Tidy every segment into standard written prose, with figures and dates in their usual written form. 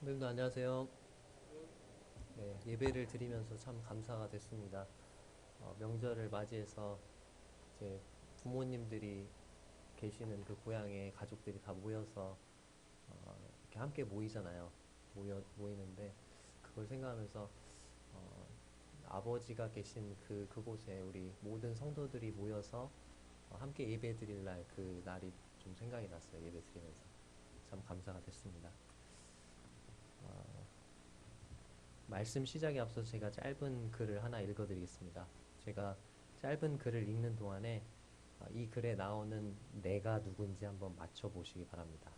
선생님도 안녕하세요. 네, 예배를 드리면서 참 감사가 됐습니다. 명절을 맞이해서 이제 부모님들이 계시는 그 고향에 가족들이 다 모여서 이렇게 함께 모이잖아요. 모이는데 그걸 생각하면서 어, 아버지가 계신 그곳에 우리 모든 성도들이 모여서 함께 예배 드릴 날 그 날이 좀 생각이 났어요. 예배 드리면서 참 감사가 됐습니다. 말씀 시작에 앞서서 제가 짧은 글을 하나 읽어드리겠습니다. 제가 짧은 글을 읽는 동안에 이 글에 나오는 내가 누군지 한번 맞춰보시기 바랍니다.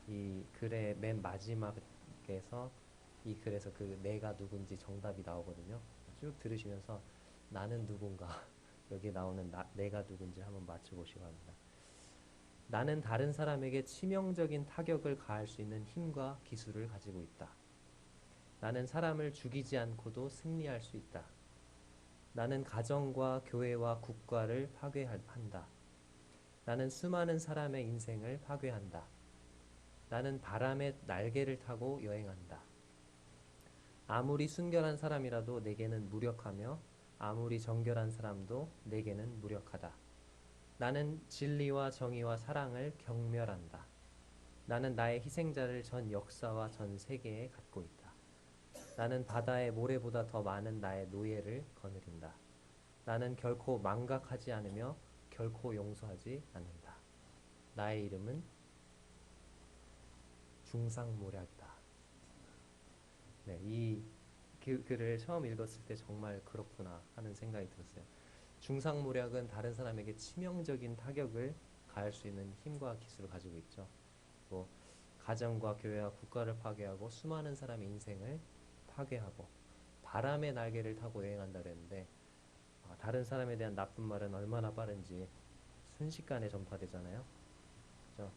이 글의 맨 마지막에서 이 글에서 그 내가 누군지 정답이 나오거든요. 쭉 들으시면서 나는 누군가 여기 나오는 내가 누군지 한번 맞춰보시기 바랍니다. 나는 다른 사람에게 치명적인 타격을 가할 수 있는 힘과 기술을 가지고 있다. 나는 사람을 죽이지 않고도 승리할 수 있다. 나는 가정과 교회와 국가를 파괴한다. 나는 수많은 사람의 인생을 파괴한다. 나는 바람의 날개를 타고 여행한다. 아무리 순결한 사람이라도 내게는 무력하며 아무리 정결한 사람도 내게는 무력하다. 나는 진리와 정의와 사랑을 경멸한다. 나는 나의 희생자를 전 역사와 전 세계에 갖고 있다. 나는 바다의 모래보다 더 많은 나의 노예를 거느린다. 나는 결코 망각하지 않으며 결코 용서하지 않는다. 나의 이름은 중상모략이다. 네, 이 글을 처음 읽었을 때 정말 그렇구나 하는 생각이 들었어요. 중상모략은 다른 사람에게 치명적인 타격을 가할 수 있는 힘과 기술을 가지고 있죠. 뭐 가정과 교회와 국가를 파괴하고 수많은 사람의 인생을 파괴하고 바람의 날개를 타고 여행한다 그랬는데 다른 사람에 대한 나쁜 말은 얼마나 빠른지 순식간에 전파되잖아요. 그죠?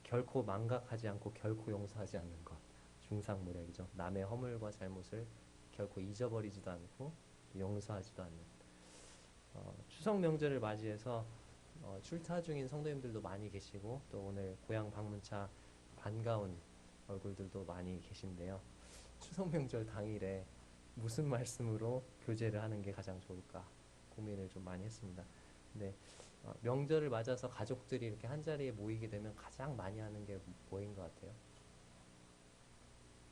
결코 망각하지 않고 결코 용서하지 않는 것. 중상모략이죠. 남의 허물과 잘못을 결코 잊어버리지도 않고 용서하지도 않는. 추석 명절을 맞이해서 출타 중인 성도님들도 많이 계시고 또 오늘 고향 방문차 반가운 얼굴들도 많이 계신데요. 추석 명절 당일에 무슨 말씀으로 교제를 하는 게 가장 좋을까 고민을 좀 많이 했습니다. 근데 명절을 맞아서 가족들이 이렇게 한 자리에 모이게 되면 가장 많이 하는 게 뭐인 것 같아요?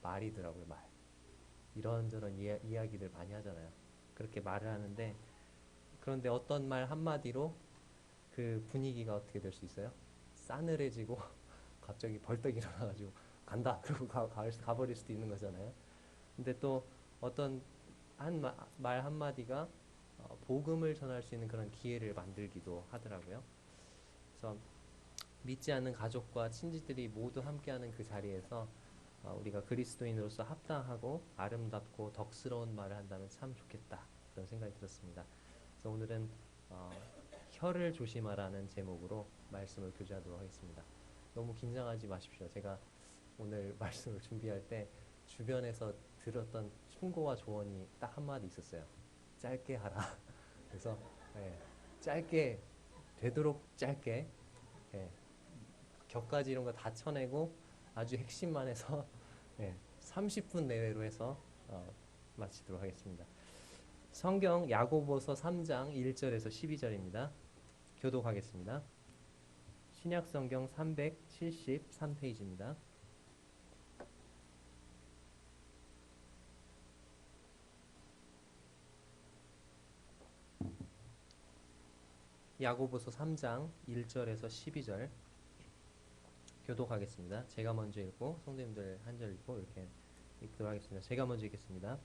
말이더라고요, 말. 이런저런 이야기들 많이 하잖아요. 그렇게 말을 하는데 그런데 어떤 말 한마디로 그 분위기가 어떻게 될 수 있어요? 싸늘해지고 갑자기 벌떡 일어나가지고 간다 그러고 가버릴 수도 있는 거잖아요. 근데 또 어떤 말 한마디가 복음을 전할 수 있는 그런 기회를 만들기도 하더라고요. 그래서 믿지 않는 가족과 친지들이 모두 함께하는 그 자리에서 우리가 그리스도인으로서 합당하고 아름답고 덕스러운 말을 한다면 참 좋겠다 그런 생각이 들었습니다. 그래서 오늘은 어, 혀를 조심하라는 제목으로 말씀을 교제하도록 하겠습니다. 너무 긴장하지 마십시오. 제가 오늘 말씀을 준비할 때 주변에서 들었던 충고와 조언이 딱 한마디 있었어요. 짧게 하라. 그래서 예, 짧게 되도록 짧게 예, 격가지 이런 거 다 쳐내고 아주 핵심만 해서 예, 30분 내외로 해서 마치도록 하겠습니다. 성경 야고보서 3장 1절에서 12절입니다. 교독하겠습니다. 신약 성경 373페이지입니다. 야고보서 3장 1절에서 12절 교독하겠습니다. 제가 먼저 읽고 성도님들 한 절 읽고 이렇게 읽도록 하겠습니다. 제가 먼저 읽겠습니다.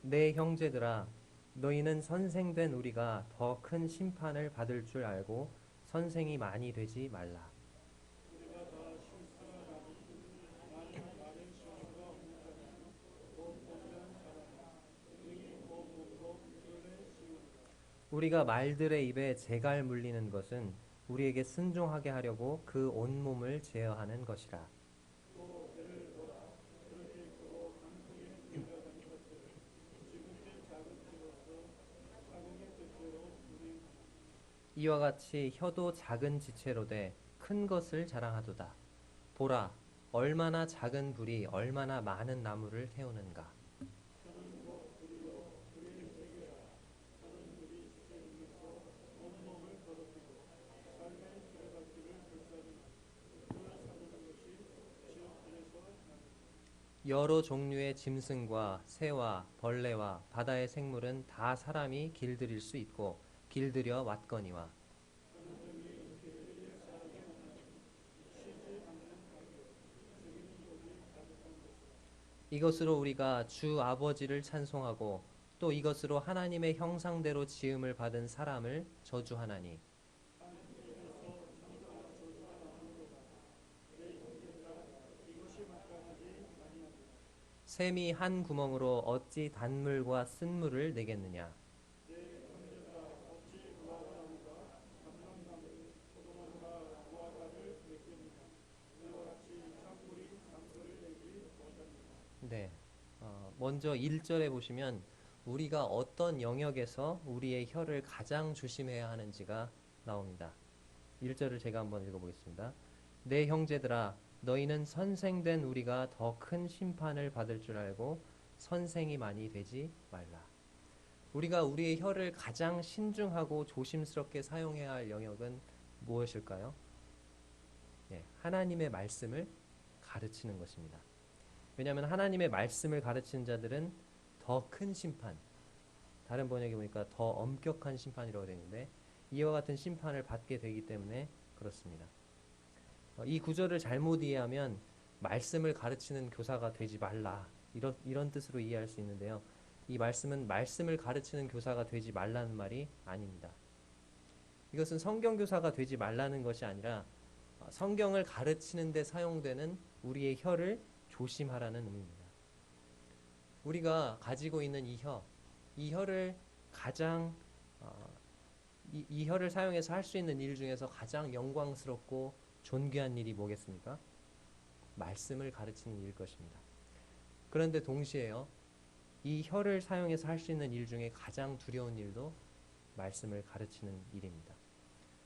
내 형제들아 너희는 선생된 우리가 더 큰 심판을 받을 줄 알고 선생이 많이 되지 말라. 우리가 말들의 입에 재갈 물리는 것은 우리에게 순종하게 하려고 그 온몸을 제어하는 것이라. 이와 같이 혀도 작은 지체로 돼 큰 것을 자랑하도다. 보라, 얼마나 작은 불이 얼마나 많은 나무를 태우는가. 여러 종류의 짐승과 새와 벌레와 바다의 생물은 다 사람이 길들일 수 있고 길들여 왔거니와. 이것으로 우리가 주 아버지를 찬송하고 또 이것으로 하나님의 형상대로 지음을 받은 사람을 저주하나니. 샘이 한 구멍으로 어찌 단물과 쓴물을 내겠느냐. 네. 먼저 1절에 보시면 우리가 어떤 영역에서 우리의 혀를 가장 조심해야 하는지가 나옵니다. 1절을 제가 한번 읽어보겠습니다. 내 형제들아 너희는 선생된 우리가 더 큰 심판을 받을 줄 알고 선생이 많이 되지 말라. 우리가 우리의 혀를 가장 신중하고 조심스럽게 사용해야 할 영역은 무엇일까요? 예, 하나님의 말씀을 가르치는 것입니다. 왜냐하면 하나님의 말씀을 가르치는 자들은 더 큰 심판, 다른 번역에 보니까 더 엄격한 심판이라고 되어 있는데 이와 같은 심판을 받게 되기 때문에 그렇습니다. 이 구절을 잘못 이해하면 말씀을 가르치는 교사가 되지 말라 이런 뜻으로 이해할 수 있는데요. 이 말씀은 말씀을 가르치는 교사가 되지 말라는 말이 아닙니다. 이것은 성경 교사가 되지 말라는 것이 아니라 성경을 가르치는 데 사용되는 우리의 혀를 조심하라는 의미입니다. 우리가 가지고 있는 이 혀를 가장 이 혀를 사용해서 할 수 있는 일 중에서 가장 영광스럽고 존귀한 일이 뭐겠습니까? 말씀을 가르치는 일일 것입니다. 그런데 동시에요, 이 혀를 사용해서 할 수 있는 일 중에 가장 두려운 일도 말씀을 가르치는 일입니다.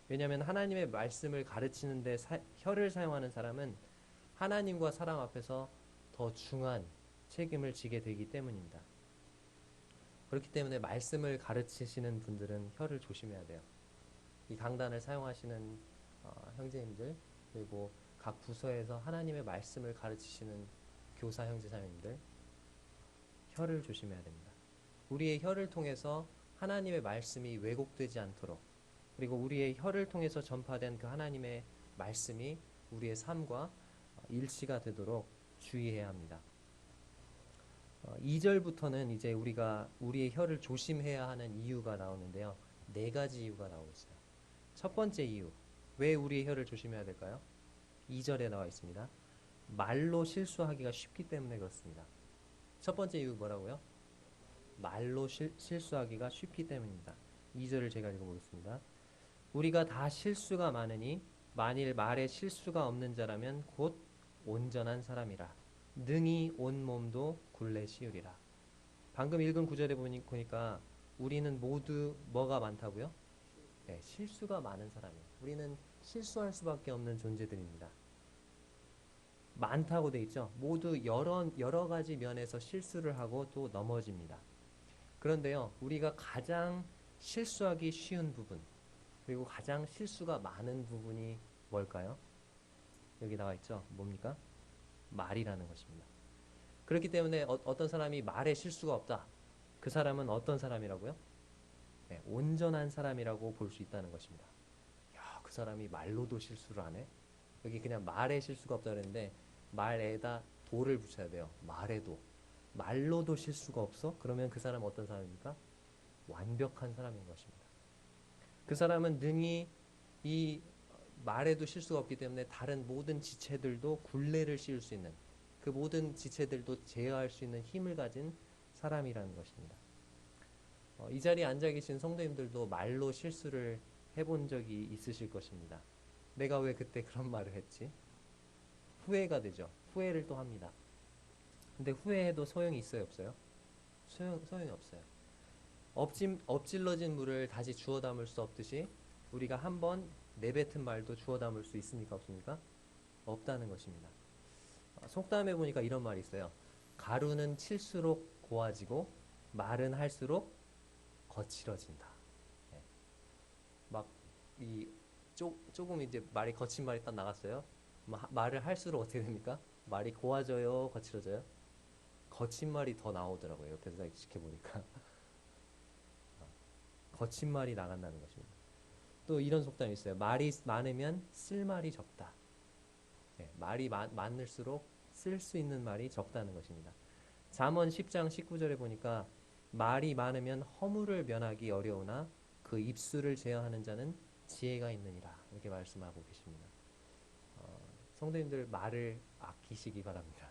왜냐하면 하나님의 말씀을 가르치는데 혀를 사용하는 사람은 하나님과 사람 앞에서 더 중한 책임을 지게 되기 때문입니다. 그렇기 때문에 말씀을 가르치시는 분들은 혀를 조심해야 돼요. 이 강단을 사용하시는 형제님들, 그리고 각 부서에서 하나님의 말씀을 가르치시는 교사 형제자매님들, 혀를 조심해야 됩니다. 우리의 혀를 통해서 하나님의 말씀이 왜곡되지 않도록, 그리고 우리의 혀를 통해서 전파된 그 하나님의 말씀이 우리의 삶과 일치가 되도록 주의해야 합니다. 2절부터는 이제 우리가 우리의 혀를 조심해야 하는 이유가 나오는데요. 4가지 이유가 나오고 있어요. 첫 번째 이유, 왜 우리의 혀를 조심해야 될까요? 2절에 나와 있습니다. 말로 실수하기가 쉽기 때문에 그렇습니다. 첫 번째 이유 뭐라고요? 말로 실수하기가 쉽기 때문입니다. 2절을 제가 읽어보겠습니다. 우리가 다 실수가 많으니 만일 말에 실수가 없는 자라면 곧 온전한 사람이라 능히 온 몸도 굴레 씌우리라. 방금 읽은 구절에 보니까 우리는 모두 뭐가 많다고요? 네, 실수가 많은 사람이에요. 우리는 실수할 수밖에 없는 존재들입니다. 많다고 돼 있죠. 모두 여러 가지 면에서 실수를 하고 또 넘어집니다. 그런데요, 우리가 가장 실수하기 쉬운 부분, 그리고 가장 실수가 많은 부분이 뭘까요? 여기 나와 있죠. 뭡니까? 말이라는 것입니다. 그렇기 때문에 어떤 사람이 말에 실수가 없다. 그 사람은 어떤 사람이라고요? 네, 온전한 사람이라고 볼 수 있다는 것입니다. 야, 그 사람이 말로도 실수를 하네. 여기 그냥 말에 실수가 없다 그랬는데 말에다 도를 붙여야 돼요. 말에도. 말로도 실수가 없어? 그러면 그 사람은 어떤 사람입니까? 완벽한 사람인 것입니다. 그 사람은 능히 이 말에도 실수가 없기 때문에 다른 모든 지체들도 굴레를 씌울 수 있는, 그 모든 지체들도 제어할 수 있는 힘을 가진 사람이라는 것입니다. 이 자리에 앉아 계신 성도님들도 말로 실수를 해본 적이 있으실 것입니다. 내가 왜 그때 그런 말을 했지? 후회가 되죠. 후회를 또 합니다. 근데 후회해도 소용이 있어요, 없어요? 소용이 없어요. 엎질러진 물을 다시 주워 담을 수 없듯이 우리가 한번 내뱉은 말도 주워 담을 수 있습니까, 없습니까? 없다는 것입니다. 속담에 보니까 이런 말이 있어요. 가루는 칠수록 고와지고 말은 할수록 거칠어진다. 예. 막이 조금 이제 말이 거친 말이 딱 나갔어요. 말을 할수록 어떻게 됩니까? 말이 고와져요, 거칠어져요? 거친 말이 더 나오더라고요. 옆에서 지켜보니까 거친 말이 나간다는 것입니다. 또 이런 속담이 있어요. 말이 많으면 쓸 말이 적다. 네, 말이 많을수록 쓸 수 있는 말이 적다는 것입니다. 잠언 10장 19절에 보니까 말이 많으면 허물을 면하기 어려우나 그 입술을 제어하는 자는 지혜가 있느니라. 이렇게 말씀하고 계십니다. 성도님들 말을 아끼시기 바랍니다.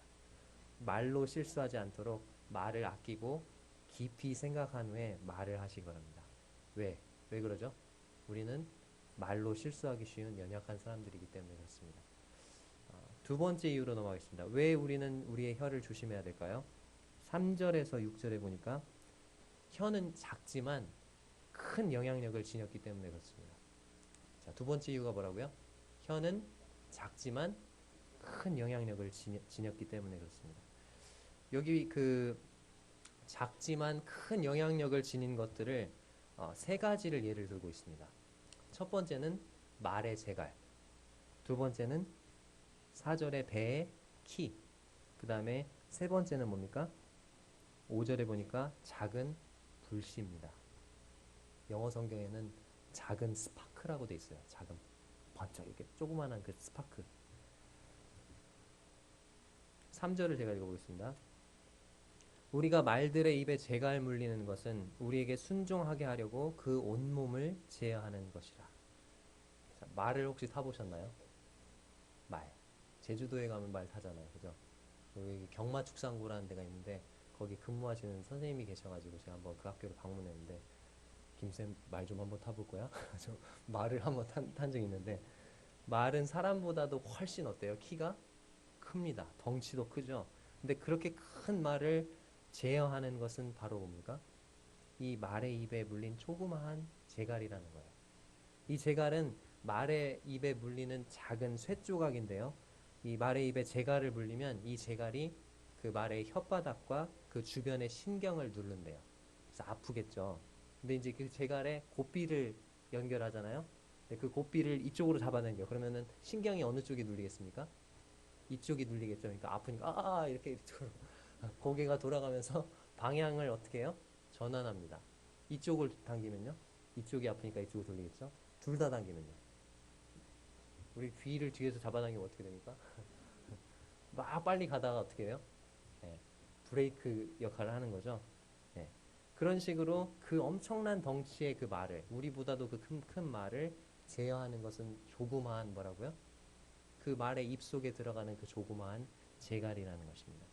말로 실수하지 않도록 말을 아끼고 깊이 생각한 후에 말을 하시기 바랍니다. 왜? 왜 그러죠? 우리는 말로 실수하기 쉬운 연약한 사람들이기 때문에 그렇습니다. 두 번째 이유로 넘어가겠습니다. 왜 우리는 우리의 혀를 조심해야 될까요? 3절에서 6절에 보니까 혀는 작지만 큰 영향력을 지녔기 때문에 그렇습니다. 자, 두 번째 이유가 뭐라고요? 혀는 작지만 큰 영향력을 지녔기 때문에 그렇습니다. 여기 그 작지만 큰 영향력을 지닌 것들을 세 가지를 예를 들고 있습니다. 첫 번째는 말의 재갈, 두 번째는 4절의 배의 키, 그 다음에 세 번째는 뭡니까? 5절에 보니까 작은 불씨입니다. 영어 성경에는 작은 스파크라고 돼 있어요. 작은 번쩍 이렇게 조그만한 그 스파크. 3절을 제가 읽어보겠습니다. 우리가 말들의 입에 재갈 물리는 것은 우리에게 순종하게 하려고 그 온몸을 제어하는 것이라. 자, 말을 혹시 타보셨나요? 말. 제주도에 가면 말 타잖아요. 그죠? 여기 경마축산고라는 데가 있는데 거기 근무하시는 선생님이 계셔가지고 제가 한번 그 학교를 방문했는데 김쌤 말 좀 한번 타볼 거야? 저 말을 한번 탄 적이 있는데 말은 사람보다도 훨씬 어때요? 키가 큽니다. 덩치도 크죠. 근데 그렇게 큰 말을 제어하는 것은 바로 뭡니까? 이 말의 입에 물린 조그마한 재갈이라는 거예요. 이 재갈은 말의 입에 물리는 작은 쇳조각인데요. 이 말의 입에 재갈을 물리면 이 재갈이 그 말의 혓바닥과 그 주변의 신경을 누른대요. 그래서 아프겠죠. 근데 이제 그 재갈에 고삐를 연결하잖아요. 근데 그 고삐를 이쪽으로 잡아당겨. 그러면은 신경이 어느 쪽이 눌리겠습니까? 이쪽이 눌리겠죠. 그러니까 아프니까 이렇게 이쪽으로 고개가 돌아가면서 방향을 어떻게 해요? 전환합니다. 이쪽을 당기면요. 이쪽이 아프니까 이쪽으로 돌리겠죠. 둘 다 당기면요. 우리 귀를 뒤에서 잡아당기면 어떻게 됩니까? 막 빨리 가다가 어떻게 해요? 네, 브레이크 역할을 하는 거죠. 네. 그런 식으로 그 엄청난 덩치의 그 말을 우리보다도 그 큰 말을 제어하는 것은 조그마한 뭐라고요? 그 말의 입속에 들어가는 그 조그마한 재갈이라는 것입니다.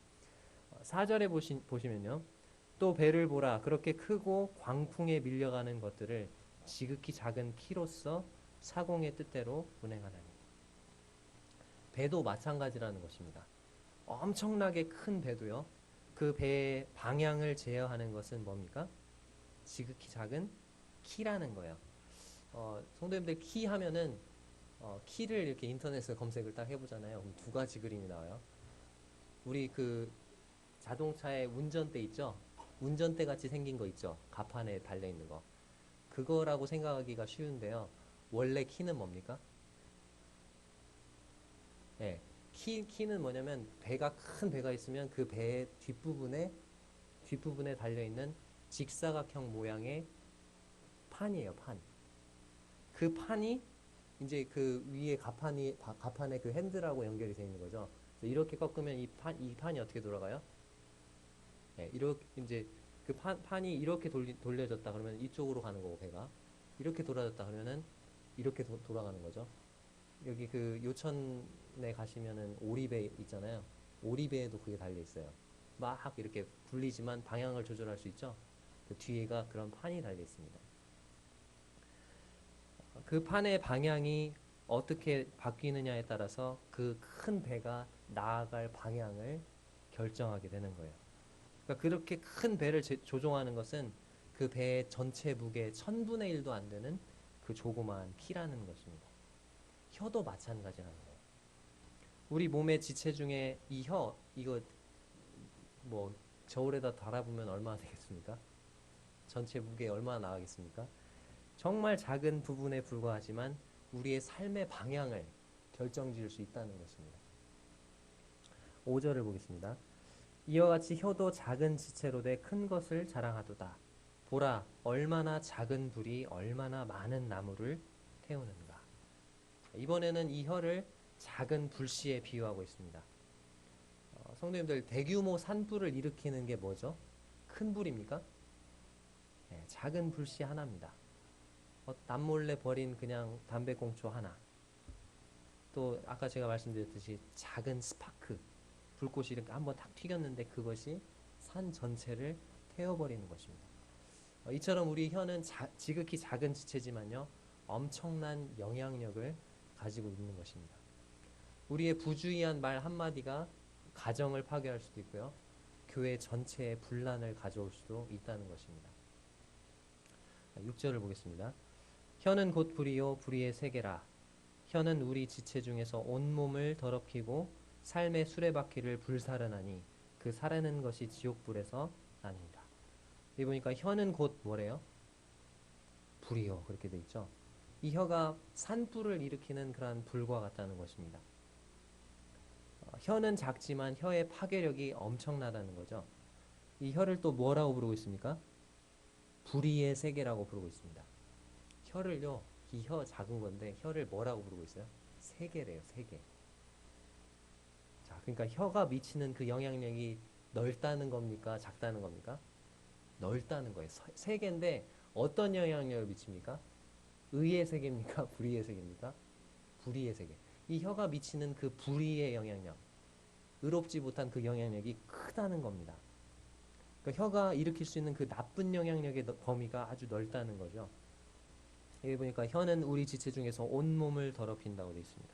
4절에 보시면요. 또 배를 보라. 그렇게 크고 광풍에 밀려가는 것들을 지극히 작은 키로서 사공의 뜻대로 운행하나니. 배도 마찬가지라는 것입니다. 엄청나게 큰 배도요. 그 배의 방향을 제어하는 것은 뭡니까? 지극히 작은 키라는 거예요. 성도님들 키 하면은 키를 이렇게 인터넷에 검색을 딱 해보잖아요. 그럼 두 가지 그림이 나와요. 우리 그 자동차의 운전대 있죠? 운전대 같이 생긴 거 있죠? 가판에 달려있는 거. 그거라고 생각하기가 쉬운데요. 원래 키는 뭡니까? 네, 키는 뭐냐면 큰 배가 있으면 그 배의 뒷부분에 달려있는 직사각형 모양의 판이에요, 판. 그 판이 이제 그 위에 가판에 그 핸들하고 연결이 되어 있는 거죠. 그래서 이렇게 꺾으면 이 판이 어떻게 돌아가요? 네, 이렇게 이제 그 판이 이렇게 돌려졌다 그러면 이쪽으로 가는 거고 배가 이렇게 돌아졌다 그러면은 이렇게 돌아가는 거죠. 여기 그 요천에 가시면은 오리배 있잖아요. 오리배에도 그게 달려 있어요. 막 이렇게 굴리지만 방향을 조절할 수 있죠. 그 뒤에가 그런 판이 달려 있습니다. 그 판의 방향이 어떻게 바뀌느냐에 따라서 그 큰 배가 나아갈 방향을 결정하게 되는 거예요. 그러니까 그렇게 큰 배를 조종하는 것은 그 배의 전체 무게의 1,000분의 1도 안 되는 그 조그마한 키라는 것입니다. 혀도 마찬가지라는 거예요. 우리 몸의 지체 중에 이 혀, 이거 뭐 저울에다 달아보면 얼마나 되겠습니까? 전체 무게 얼마나 나가겠습니까? 정말 작은 부분에 불과하지만 우리의 삶의 방향을 결정지을 수 있다는 것입니다. 5절을 보겠습니다. 이와 같이 혀도 작은 지체로 돼 큰 것을 자랑하도다. 보라, 얼마나 작은 불이 얼마나 많은 나무를 태우는가. 이번에는 이 혀를 작은 불씨에 비유하고 있습니다. 성도님들, 대규모 산불을 일으키는 게 뭐죠? 큰 불입니까? 네, 작은 불씨 하나입니다. 남몰래 버린 그냥 담배꽁초 하나. 또 아까 제가 말씀드렸듯이 작은 스파크, 불꽃이 이렇게 한번 탁 튀겼는데 그것이 산 전체를 태워버리는 것입니다. 이처럼 우리 혀는 지극히 작은 지체지만요, 엄청난 영향력을 가지고 있는 것입니다. 우리의 부주의한 말 한마디가 가정을 파괴할 수도 있고요, 교회 전체에 분란을 가져올 수도 있다는 것입니다. 6절을 보겠습니다. 혀는 곧 불이요 불의의 세계라. 혀는 우리 지체 중에서 온몸을 더럽히고 삶의 수레바퀴를 불사르나니 그 사르는 것이 지옥불에서 나뉩니다. 여기 보니까 혀는 곧 뭐래요? 불이요, 그렇게 돼 있죠. 이 혀가 산불을 일으키는 그러한 불과 같다는 것입니다. 혀는 작지만 혀의 파괴력이 엄청나다는 거죠. 이 혀를 또 뭐라고 부르고 있습니까? 불의의 세계라고 부르고 있습니다. 혀를요, 이 혀 작은 건데 혀를 뭐라고 부르고 있어요? 세계래요, 세계. 자, 그러니까 혀가 미치는 그 영향력이 넓다는 겁니까? 작다는 겁니까? 넓다는 거예요. 세계인데 어떤 영향력을 미칩니까? 의의 세계입니까? 불의의 세계입니까? 불의의 세계. 이 혀가 미치는 그 불의의 영향력, 의롭지 못한 그 영향력이 크다는 겁니다. 그러니까 혀가 일으킬 수 있는 그 나쁜 영향력의 범위가 아주 넓다는 거죠. 여기 보니까 혀는 우리 지체 중에서 온몸을 더럽힌다고 되어 있습니다.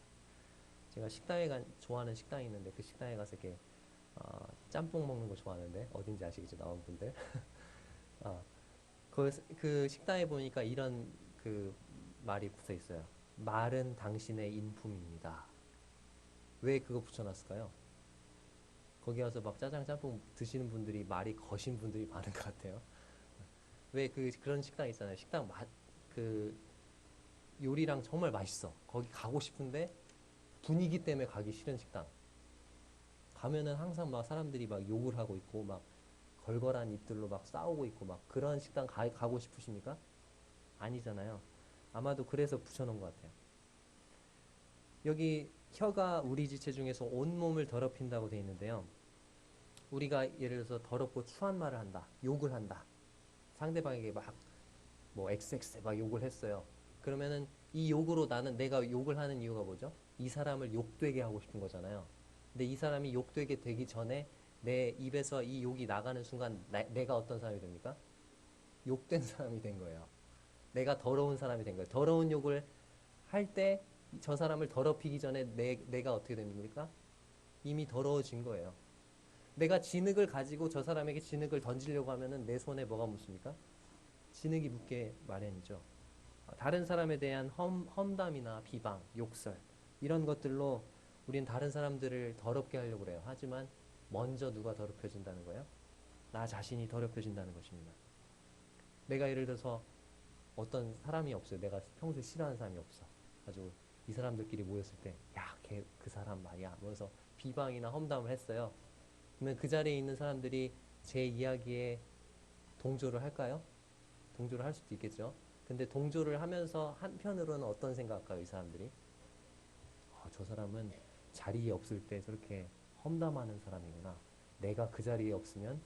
제가 좋아하는 식당이 있는데 그 식당에 가서 이렇게 짬뽕 먹는 거 좋아하는데, 어딘지 아시겠죠? 나온 분들. 그 식당에 보니까 이런 그 말이 붙어 있어요. 말은 당신의 인품입니다. 왜 그거 붙여놨을까요? 거기 와서 막 짜장 짬뽕 드시는 분들이 말이 거신 분들이 많은 것 같아요. 왜 그런 식당 있잖아요. 식당 그 요리랑 정말 맛있어. 거기 가고 싶은데 분위기 때문에 가기 싫은 식당. 가면은 항상 막 사람들이 막 욕을 하고 있고 막 걸걸한 입들로 막 싸우고 있고 막 그런 식당 가고 싶으십니까? 아니잖아요. 아마도 그래서 붙여놓은 것 같아요. 여기 혀가 우리 지체 중에서 온몸을 더럽힌다고 되어 있는데요. 우리가 예를 들어서 더럽고 추한 말을 한다. 욕을 한다. 상대방에게 막 뭐 XX 막 욕을 했어요. 그러면은 이 욕으로 내가 욕을 하는 이유가 뭐죠? 이 사람을 욕되게 하고 싶은 거잖아요. 근데 이 사람이 욕되게 되기 전에 내 입에서 이 욕이 나가는 순간 내가 어떤 사람이 됩니까? 욕된 사람이 된 거예요. 내가 더러운 사람이 된 거예요. 더러운 욕을 할 때 저 사람을 더럽히기 전에 내가 어떻게 됩니까? 이미 더러워진 거예요. 내가 진흙을 가지고 저 사람에게 진흙을 던지려고 하면은 내 손에 뭐가 묻습니까? 진흙이 묻게 마련이죠. 다른 사람에 대한 험담이나 비방, 욕설 이런 것들로 우린 다른 사람들을 더럽게 하려고 그래요. 하지만 먼저 누가 더럽혀진다는 거예요? 나 자신이 더럽혀진다는 것입니다. 내가 예를 들어서 어떤 사람이 없어요. 내가 평소에 싫어하는 사람이 없어. 가지고 이 사람들끼리 모였을 때, 야, 그 사람 말이야. 그래서 비방이나 험담을 했어요. 그러면 그 자리에 있는 사람들이 제 이야기에 동조를 할까요? 동조를 할 수도 있겠죠. 근데 동조를 하면서 한편으로는 어떤 생각할까요? 이 사람들이? 저 사람은 자리에 없을 때 저렇게 험담하는 사람이구나. 내가 그 자리에 없으면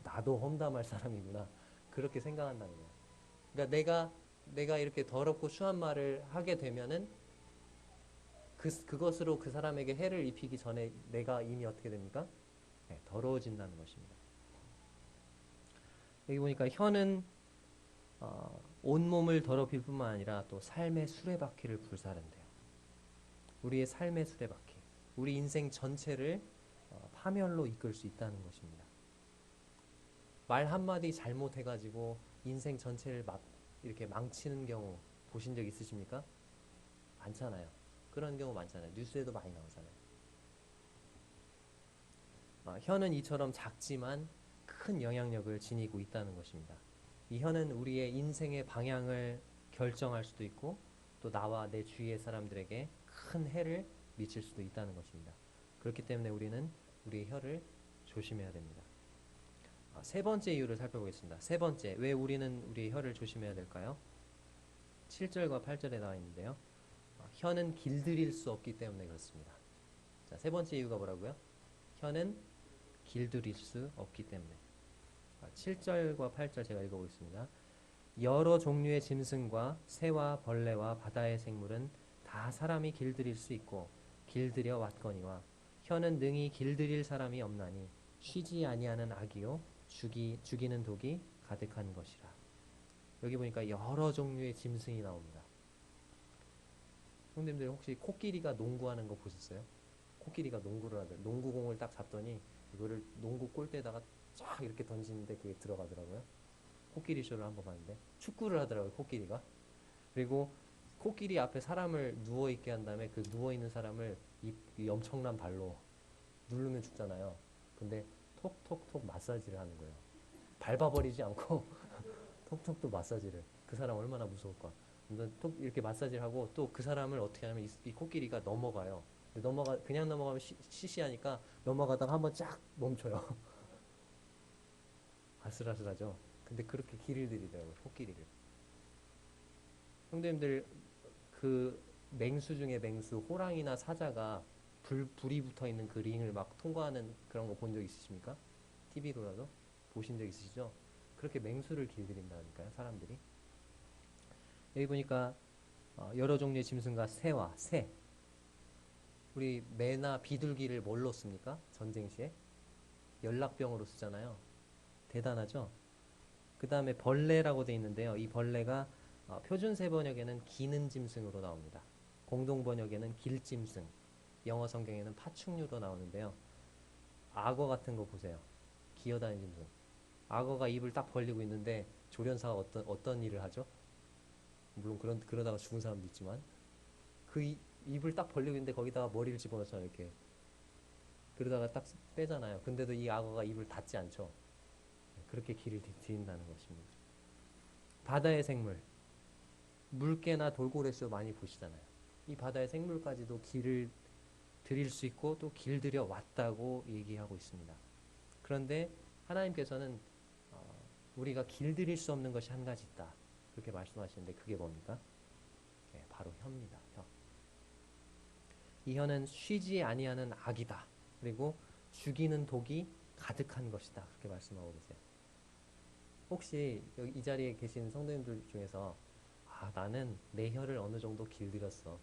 나도 험담할 사람이구나. 그렇게 생각한다는 거예요. 그러니까 내가 이렇게 더럽고 추한 말을 하게 되면은 그것으로 그 사람에게 해를 입히기 전에 내가 이미 어떻게 됩니까? 네, 더러워진다는 것입니다. 여기 보니까 혀는 온몸을 더럽힐 뿐만 아니라 또 삶의 수레바퀴를 불사른대요. 우리의 삶의 수레바퀴, 우리 인생 전체를 파멸로 이끌 수 있다는 것입니다. 말 한마디 잘못해가지고 인생 전체를 이렇게 망치는 경우 보신 적 있으십니까? 많잖아요. 그런 경우 많잖아요. 뉴스에도 많이 나오잖아요. 혀는 이처럼 작지만 큰 영향력을 지니고 있다는 것입니다. 이 혀는 우리의 인생의 방향을 결정할 수도 있고 또 나와 내 주위의 사람들에게 큰 해를 미칠 수도 있다는 것입니다. 그렇기 때문에 우리는 우리의 혀를 조심해야 됩니다. 세 번째 이유를 살펴보겠습니다. 세 번째, 왜 우리는 우리의 혀를 조심해야 될까요? 7절과 8절에 나와 있는데요. 혀는 길들일 수 없기 때문에 그렇습니다. 자, 세 번째 이유가 뭐라고요? 혀는 길들일 수 없기 때문에. 7절과 8절 제가 읽어보겠습니다. 여러 종류의 짐승과 새와 벌레와 바다의 생물은 다 사람이 길들일 수 있고 길들여 왔거니와 혀는 능히 길들일 사람이 없나니 쉬지 아니하는 악이요 죽이는 독이 가득한 것이라. 여기 보니까 여러 종류의 짐승이 나옵니다. 형님들 혹시 코끼리가 농구하는 거 보셨어요? 코끼리가 농구를 하더라고요. 농구공을 딱 잡더니 이거를 농구 골대에다가 쫙 이렇게 던지는데 그게 들어가더라고요. 코끼리 쇼를 한번 봤는데 축구를 하더라고요. 코끼리가. 그리고 코끼리 앞에 사람을 누워있게 한 다음에 그 누워있는 사람을 이 엄청난 발로 누르면 죽잖아요. 근데 톡톡톡 마사지를 하는 거예요. 밟아버리지 않고 톡톡톡 마사지를. 그 사람 얼마나 무서울까. 근데 톡 이렇게 마사지를 하고 또 그 사람을 어떻게 하냐면 이 코끼리가 넘어가요. 근데 그냥 넘어가면 시시하니까 넘어가다가 한번 쫙 멈춰요. 아슬아슬하죠. 근데 그렇게 길을 들이더라고요. 코끼리를. 형님들 그 맹수 중에 맹수, 호랑이나 사자가 불이 붙어 있는 그 링을 막 통과하는 그런 거 본 적 있으십니까? TV로라도 보신 적 있으시죠? 그렇게 맹수를 길들인다니까요, 사람들이. 여기 보니까 여러 종류의 짐승과 새. 우리 매나 비둘기를 뭘로 씁니까? 전쟁 시에 연락병으로 쓰잖아요. 대단하죠? 그 다음에 벌레라고 되어 있는데요. 이 벌레가 표준 세번역에는 기는 짐승으로 나옵니다. 공동 번역에는 길짐승, 영어 성경에는 파충류로 나오는데요. 악어 같은 거 보세요. 기어다니는 짐승. 악어가 입을 딱 벌리고 있는데 조련사가 어떤 일을 하죠? 물론 그러다가 죽은 사람도 있지만 그 입을 딱 벌리고 있는데 거기다가 머리를 집어넣잖아요. 이렇게. 그러다가 딱 빼잖아요. 근데도 이 악어가 입을 닫지 않죠. 그렇게 길을 들인다는 것입니다. 바다의 생물. 물개나 돌고래쇼 많이 보시잖아요. 이 바다의 생물까지도 길을 들일 수 있고 또 길들여 왔다고 얘기하고 있습니다. 그런데 하나님께서는 우리가 길들일 수 없는 것이 한 가지 있다. 그렇게 말씀하시는데 그게 뭡니까? 네, 바로 혀입니다. 혀. 이 혀는 쉬지 아니하는 악이다. 그리고 죽이는 독이 가득한 것이다. 그렇게 말씀하고 계세요. 혹시 여기 이 자리에 계신 성도님들 중에서 나는 내 혀를 어느 정도 길들였어.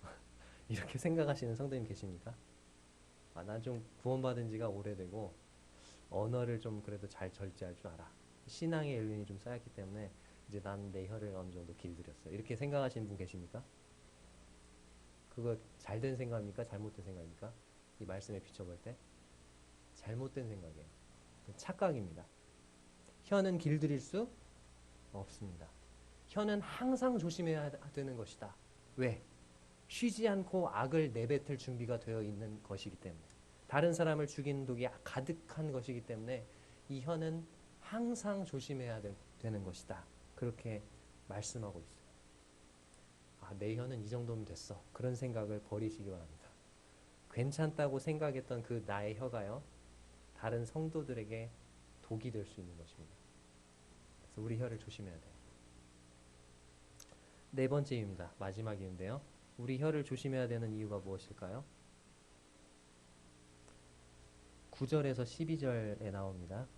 이렇게 생각하시는 성도님 계십니까? 난 좀 구원받은 지가 오래되고 언어를 좀 그래도 잘 절제할 줄 알아. 신앙의 연륜이 좀 쌓였기 때문에 이제 난 내 혀를 어느 정도 길들였어. 이렇게 생각하시는 분 계십니까? 그거 잘된 생각입니까? 잘못된 생각입니까? 이 말씀에 비춰볼 때 잘못된 생각이에요. 착각입니다. 혀는 길들일 수 없습니다. 혀는 항상 조심해야 되는 것이다. 왜? 쉬지 않고 악을 내뱉을 준비가 되어 있는 것이기 때문에, 다른 사람을 죽이는 독이 가득한 것이기 때문에 이 혀는 항상 조심해야 되는 것이다. 그렇게 말씀하고 있어요. 내 혀는 이 정도면 됐어. 그런 생각을 버리시기 바랍니다. 괜찮다고 생각했던 그 나의 혀가요, 다른 성도들에게 독이 될 수 있는 것입니다. 그래서 우리 혀를 조심해야 돼요. 네 번째 이유입니다. 마지막 이유인데요. 우리 혀를 조심해야 되는 이유가 무엇일까요? 9절에서 12절에 나옵니다.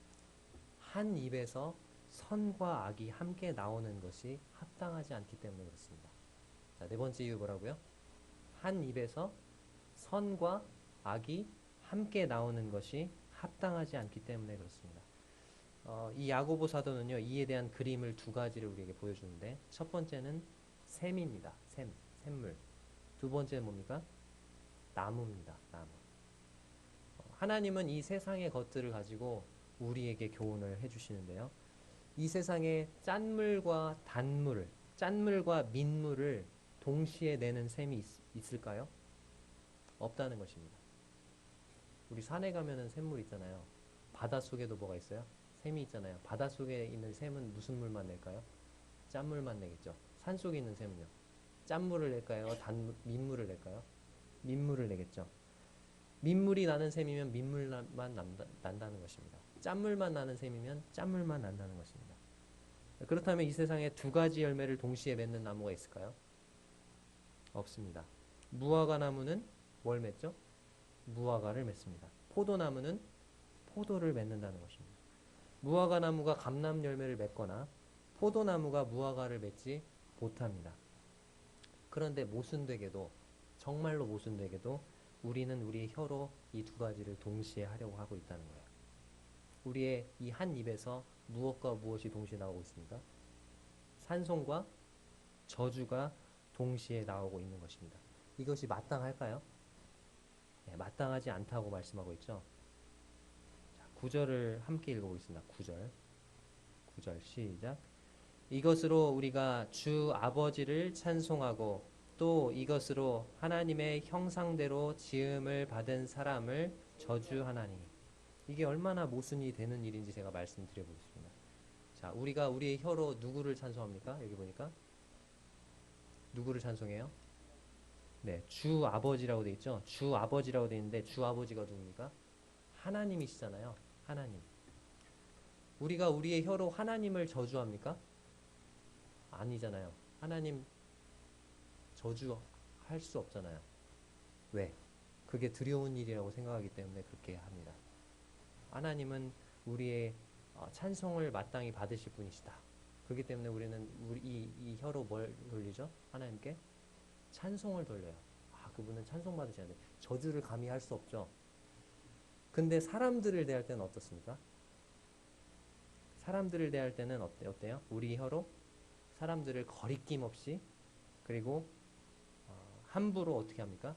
한 입에서 선과 악이 함께 나오는 것이 합당하지 않기 때문에 그렇습니다. 자, 네 번째 이유 뭐라고요? 한 입에서 선과 악이 함께 나오는 것이 합당하지 않기 때문에 그렇습니다. 이 야고보 사도는요, 이에 대한 그림을 두 가지를 우리에게 보여주는데, 첫 번째는 샘입니다. 샘물. 두 번째는 뭡니까? 나무입니다. 나무. 하나님은 이 세상의 것들을 가지고 우리에게 교훈을 해주시는데요. 이 세상에 짠물과 단물, 짠물과 민물을 동시에 내는 샘이 있을까요? 없다는 것입니다. 우리 산에 가면은 샘물 있잖아요. 바닷속에도 뭐가 있어요? 샘이 있잖아요. 바닷속에 있는 샘은 무슨 물만 낼까요? 짠물만 내겠죠. 산속에 있는 샘은요. 짠물을 낼까요? 민물을 낼까요? 민물을 내겠죠. 민물이 나는 샘이면 민물만 난다는 것입니다. 짠물만 나는 샘이면 짠물만 난다는 것입니다. 그렇다면 이 세상에 두 가지 열매를 동시에 맺는 나무가 있을까요? 없습니다. 무화과 나무는 뭘 맺죠? 무화과를 맺습니다. 포도나무는 포도를 맺는다는 것입니다. 무화과 나무가 감람 열매를 맺거나 포도나무가 무화과를 맺지 못합니다. 그런데 모순되게도, 정말로 모순되게도 우리는 우리의 혀로 이 두 가지를 동시에 하려고 하고 있다는 거예요. 우리의 이 한 입에서 무엇과 무엇이 동시에 나오고 있습니까? 찬송과 저주가 동시에 나오고 있는 것입니다. 이것이 마땅할까요? 네, 마땅하지 않다고 말씀하고 있죠. 자, 9절을 함께 읽어보겠습니다. 9절 시작. 이것으로 우리가 주 아버지를 찬송하고 또 이것으로 하나님의 형상대로 지음을 받은 사람을 저주하나니. 이게 얼마나 모순이 되는 일인지 제가 말씀드려 보겠습니다. 자, 우리가 우리의 혀로 누구를 찬송합니까? 여기 보니까 누구를 찬송해요? 네, 주 아버지라고 돼 있죠. 주 아버지라고 돼 있는데 주 아버지가 누굽니까? 하나님이시잖아요. 하나님. 우리가 우리의 혀로 하나님을 저주합니까? 아니잖아요. 하나님 저주할 수 없잖아요. 왜? 그게 두려운 일이라고 생각하기 때문에 그렇게 합니다. 하나님은 우리의 찬송을 마땅히 받으실 분이시다. 그렇기 때문에 우리는 이 혀로 뭘 돌리죠? 하나님께 찬송을 돌려요. 아, 그분은 찬송 받으셔야 돼. 저주를 감히 할 수 없죠. 근데 사람들을 대할 때는 어떻습니까? 사람들을 대할 때는 어때요? 우리 혀로 사람들을 거리낌 없이, 그리고 함부로 어떻게 합니까?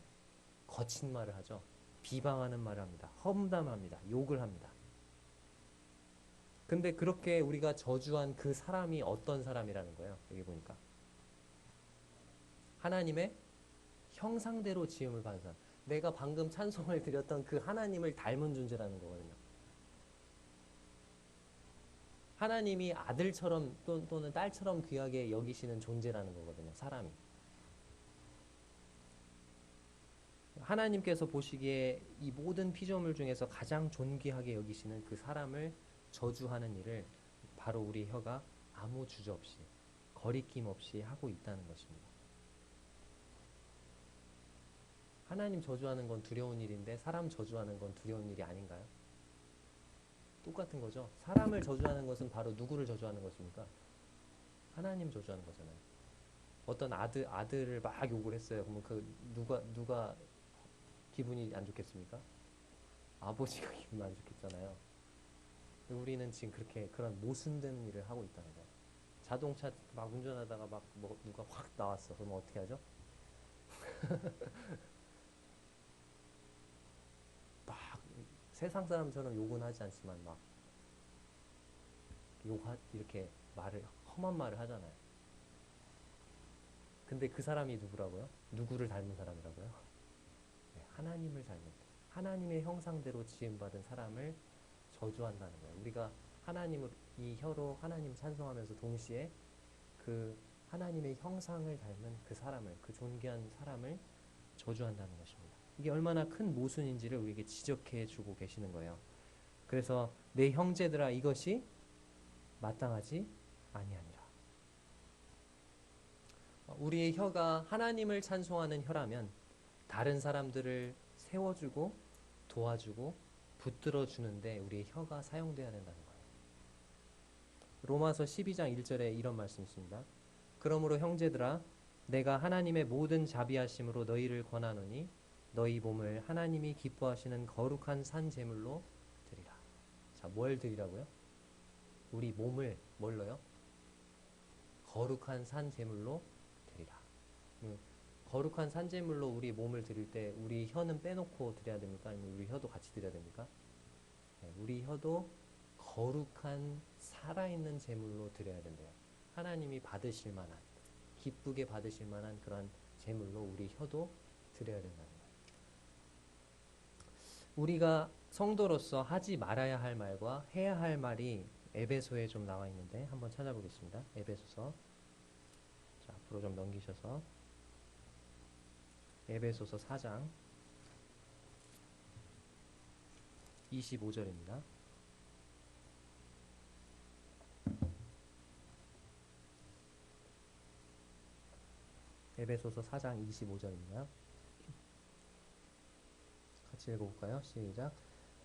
거친 말을 하죠. 비방하는 말을 합니다. 험담합니다. 욕을 합니다. 근데 그렇게 우리가 저주한 그 사람이 어떤 사람이라는 거예요. 여기 보니까 하나님의 형상대로 지음을 받은 사람. 내가 방금 찬송을 드렸던 그 하나님을 닮은 존재라는 거거든요. 하나님이 아들처럼 또는 딸처럼 귀하게 여기시는 존재라는 거거든요. 사람이. 하나님께서 보시기에 이 모든 피조물 중에서 가장 존귀하게 여기시는 그 사람을 저주하는 일을 바로 우리 혀가 아무 주저 없이, 거리낌 없이 하고 있다는 것입니다. 하나님 저주하는 건 두려운 일인데 사람 저주하는 건 두려운 일이 아닌가요? 똑같은 거죠. 사람을 저주하는 것은 바로 누구를 저주하는 것입니까? 하나님 저주하는 거잖아요. 어떤 아들을 막 욕을 했어요. 그러면 그 누가 기분이 안 좋겠습니까? 아버지가 기분 안 좋겠잖아요. 우리는 지금 그런 모순된 일을 하고 있다는 거예요. 자동차 막 운전하다가 막 누가 확 나왔어. 그러면 어떻게 하죠? 막 세상 사람처럼 욕은 하지 않지만 막 이렇게 험한 말을 하잖아요. 근데 그 사람이 누구라고요? 누구를 닮은 사람이라고요? 네, 하나님을 닮은, 하나님의 형상대로 지음받은 사람을 저주한다는 거예요. 우리가 이 혀로 하나님 찬송하면서 동시에 그 하나님의 형상을 닮은 그 존귀한 사람을 저주한다는 것입니다. 이게 얼마나 큰 모순인지를 우리에게 지적해 주고 계시는 거예요. 그래서 내 형제들아, 이것이 마땅하지 아니하니라. 우리의 혀가 하나님을 찬송하는 혀라면 다른 사람들을 세워주고 도와주고 붙들어 주는데 우리의 혀가 사용돼야 된다는 거예요. 로마서 12장 1절에 이런 말씀이 있습니다. 그러므로 형제들아, 내가 하나님의 모든 자비하심으로 너희를 권하노니 너희 몸을 하나님이 기뻐하시는 거룩한 산 제물로 드리라. 자, 뭘 드리라고요? 우리 몸을 뭘로요? 거룩한 산 제물로 드리라. 거룩한 산 제물로 우리 몸을 드릴 때 우리 혀는 빼놓고 드려야 됩니까? 아니면 우리 혀도 같이 드려야 됩니까? 네, 우리 혀도 거룩한 살아있는 제물로 드려야 된대요. 하나님이 받으실 만한, 기쁘게 받으실 만한 그런 제물로 우리 혀도 드려야 된다는 거예요. 우리가 성도로서 하지 말아야 할 말과 해야 할 말이 에베소에 좀 나와 있는데 한번 찾아보겠습니다. 에베소서. 자, 앞으로 좀 넘기셔서 에베소서 4장 25절입니다. 에베소서 4장 25절입니다. 같이 읽어볼까요? 시작.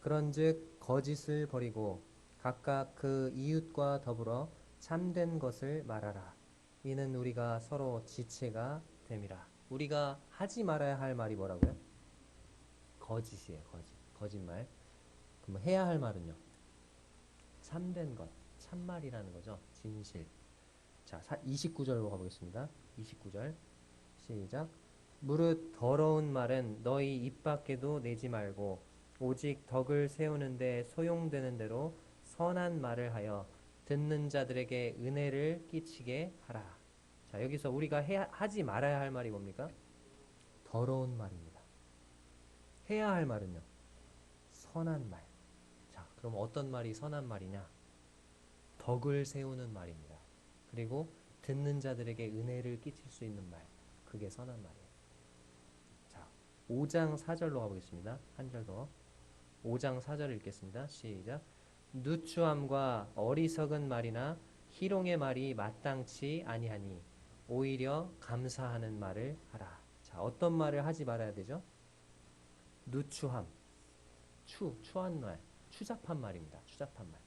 그런즉 거짓을 버리고 각각 그 이웃과 더불어 참된 것을 말하라. 이는 우리가 서로 지체가 됨이라. 우리가 하지 말아야 할 말이 뭐라고요? 거짓이에요. 거짓말. 그럼 해야 할 말은요? 참된 것, 참말이라는 거죠. 진실. 자, 29절로 가보겠습니다. 29절 시작. 무릇 더러운 말은 너희 입 밖에도 내지 말고 오직 덕을 세우는데 소용되는 대로 선한 말을 하여 듣는 자들에게 은혜를 끼치게 하라. 자, 여기서 우리가 하지 말아야 할 말이 뭡니까? 더러운 말입니다. 해야 할 말은요? 선한 말. 자, 그럼 어떤 말이 선한 말이냐? 덕을 세우는 말입니다. 그리고 듣는 자들에게 은혜를 끼칠 수 있는 말. 그게 선한 말이에요. 자, 5장 4절로 가보겠습니다. 한 절 더. 5장 4절 읽겠습니다. 시작. 누추함과 어리석은 말이나 희롱의 말이 마땅치 아니하니 오히려 감사하는 말을 하라. 자, 어떤 말을 하지 말아야 되죠? 누추함, 추한 말, 추잡한 말입니다. 추잡한 말.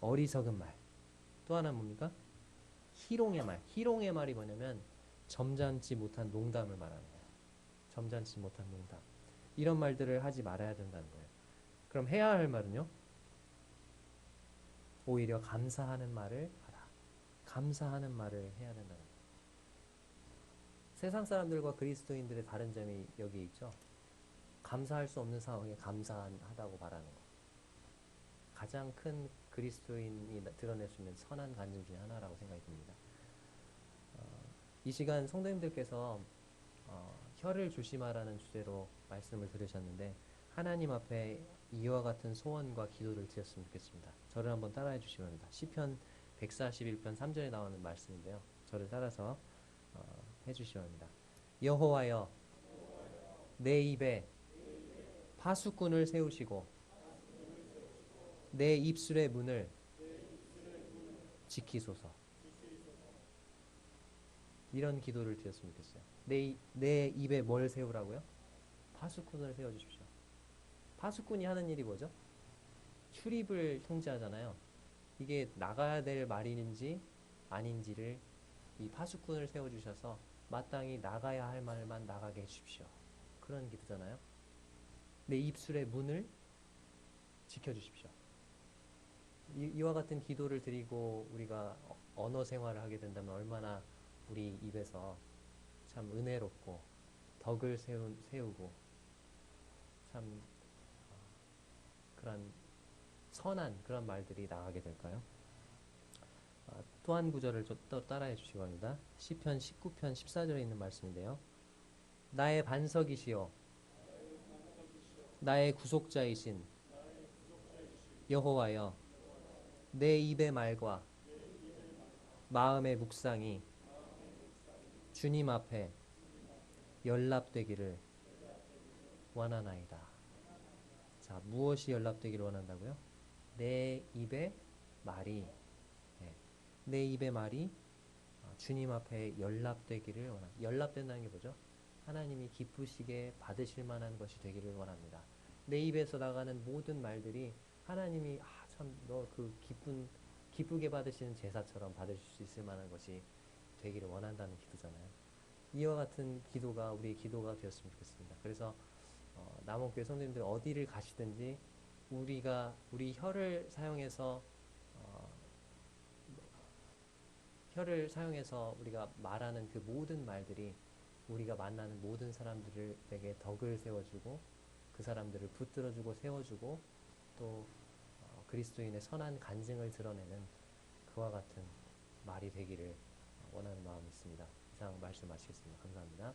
어리석은 말. 또 하나 뭡니까? 희롱의 말. 희롱의 말이 뭐냐면 점잖지 못한 농담을 말하는 거예요. 점잖지 못한 농담. 이런 말들을 하지 말아야 된다는 거예요. 그럼 해야 할 말은요? 오히려 감사하는 말을 하라. 감사하는 말을 해야 된다는 거예요. 세상 사람들과 그리스도인들의 다른 점이 여기 있죠. 감사할 수 없는 상황에 감사하다고 말하는 거. 가장 큰 그리스도인이 드러낼 수 있는 선한 간증 중에 하나라고 생각이 듭니다. 이 시간 성도님들께서 혀를 조심하라는 주제로 말씀을 들으셨는데 하나님 앞에 이와 같은 소원과 기도를 드렸으면 좋겠습니다. 저를 한번 따라해 주시기 바랍니다. 시편 141편 3절에 나오는 말씀인데요. 저를 따라서 해주시기 바랍니다. 여호와여, 내 입에 파수꾼을 세우시고 내 입술의 문을 지키소서. 이런 기도를 드렸으면 좋겠어요. 내 입에 뭘 세우라고요? 파수꾼을 세워주십시오. 파수꾼이 하는 일이 뭐죠? 출입을 통제하잖아요. 이게 나가야 될 말인지 아닌지를 이 파수꾼을 세워주셔서 마땅히 나가야 할 말만 나가게 해주십시오. 그런 기도잖아요. 내 입술의 문을 지켜주십시오. 이와 같은 기도를 드리고 우리가 언어 생활을 하게 된다면 얼마나 우리 입에서 참 은혜롭고 덕을 세우고 참 그런 선한 그런 말들이 나가게 될까요? 또 한 구절을 또 따라해 주시기 바랍니다. 시편 19편 14절에 있는 말씀인데요. 나의 반석이시요 나의 구속자이신 여호와여, 내 입의 말과 마음의 묵상이 주님 앞에 연락되기를 원하나이다. 자, 무엇이 연락되기를 원한다고요? 내 입의 말이, 내 입의 말이 주님 앞에 연락되기를 원합니다. 연락된다는 게 뭐죠? 하나님이 기쁘시게 받으실 만한 것이 되기를 원합니다. 내 입에서 나가는 모든 말들이 하나님이 참 너 그 기쁘게 받으시는 제사처럼 받으실 수 있을 만한 것이 되기를 원한다는 기도잖아요. 이와 같은 기도가 우리의 기도가 되었으면 좋겠습니다. 그래서 남원교회 성도님들 어디를 가시든지 우리 혀를 사용해서 우리가 말하는 그 모든 말들이 우리가 만나는 모든 사람들에게 덕을 세워주고 그 사람들을 붙들어주고 세워주고 또 그리스도인의 선한 간증을 드러내는 그와 같은 말이 되기를 원하는 마음이 있습니다. 이상 말씀 마치겠습니다. 감사합니다.